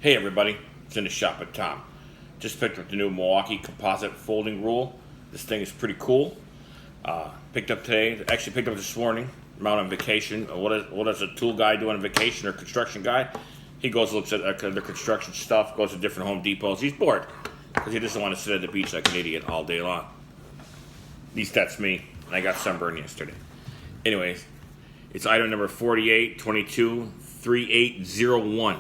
Hey everybody, it's in the shop at Tom. Just picked up the new Milwaukee Composite folding rule. This thing is pretty cool. Picked up today, actually picked up this morning. I'm out on vacation. What does a tool guy do on a vacation, or construction guy? He goes and looks at the construction stuff, goes to different Home Depots. He's bored because he doesn't want to sit at the beach like an idiot all day long. At least that's me, and I got sunburned yesterday. Anyways, it's item number 48223801.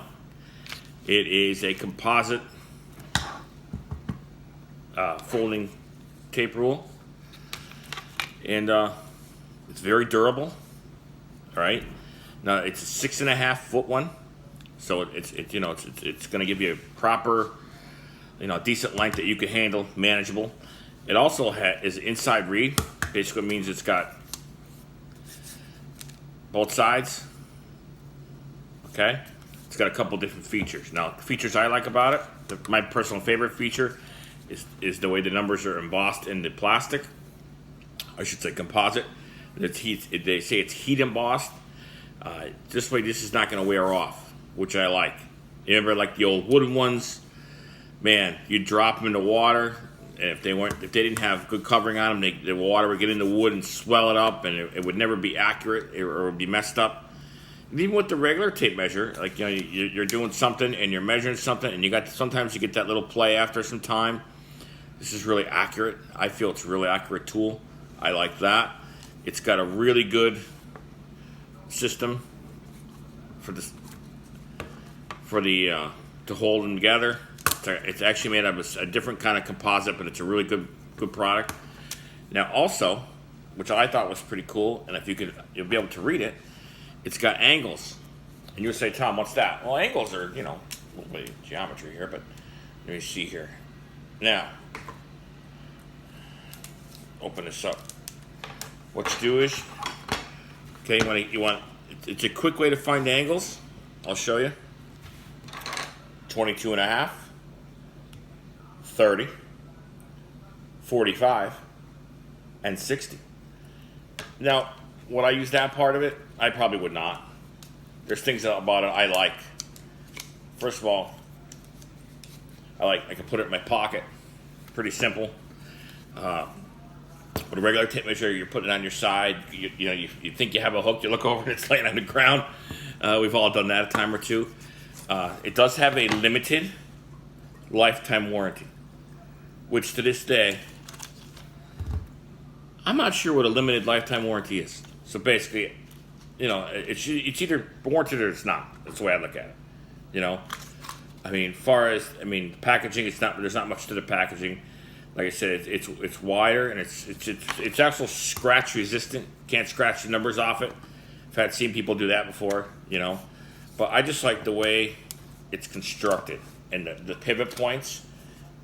It is a composite folding tape rule, and it's very durable. All right, now it's a 6.5 foot one, so it's going to give you a proper, decent length that you can handle, manageable. It also is inside read. Basically means it's got both sides. Okay. It's got a couple different features. Now, the features I like about it, my personal favorite feature is the way the numbers are embossed in the plastic. I should say composite. They say it's heat embossed. This way, this is not going to wear off, which I like. You remember, like the old wooden ones? Man, you drop them in the water, and if they didn't have good covering on them, the water would get in the wood and swell it up, and it would never be accurate, or it would be messed up. Even with the regular tape measure, like you're doing something and you're measuring something, and sometimes you get that little play after some time. This is really accurate. I feel it's a really accurate tool. I like that. It's got a really good system to hold them together. It's actually made of a different kind of composite, but it's a really good product. Now also, which I thought was pretty cool, and you'll be able to read it. It's got angles. And you would say, Tom, what's that? Well, angles are, a little bit of geometry here, but let me see here. Now, open this up. What you do is, okay, it's a quick way to find angles. I'll show you. 22.5, 30, 45, and 60. Now, would I use that part of it? I probably would not. There's things about it I like. First of all, I can put it in my pocket. Pretty simple. With a regular tape measure, you're putting it on your side. You think you have a hook, you look over and it's laying on the ground. We've all done that a time or two. It does have a limited lifetime warranty, which to this day, I'm not sure what a limited lifetime warranty is. So basically, it's either warranted or it's not. That's the way I look at it. Packaging, there's not much to the packaging. Like I said, it's wider, and it's also scratch resistant. Can't scratch the numbers off it. I've seen people do that before, But I just like the way it's constructed, and the pivot points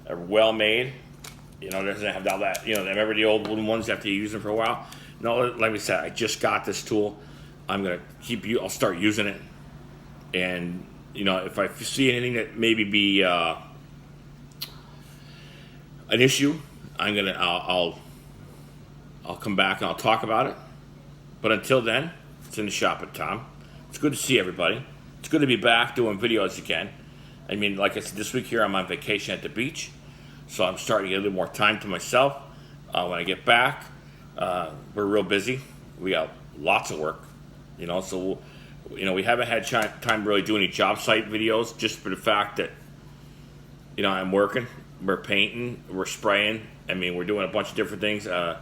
are well made. It doesn't have all that. Remember the old wooden ones? You have to use them for a while. No, like we said, I just got this tool. I'll start using it, and if I see anything that maybe be an issue, I'll come back and I'll talk about it. But until then, it's in the shop at Tom. It's good to see everybody. It's good to be back doing videos again. Like I said, this week here I'm on vacation at the beach, so I'm starting to get a little more time to myself. When I get back, we're real busy. We got lots of work, so we haven't had time to really do any job site videos, just for the fact that I'm working, we're painting, we're spraying. We're doing a bunch of different things. We're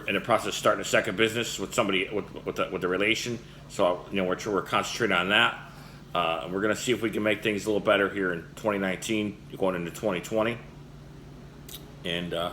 in the process of starting a second business with somebody with a relation, so we're concentrating on that. We're going to see if we can make things a little better here in 2019, going into 2020, and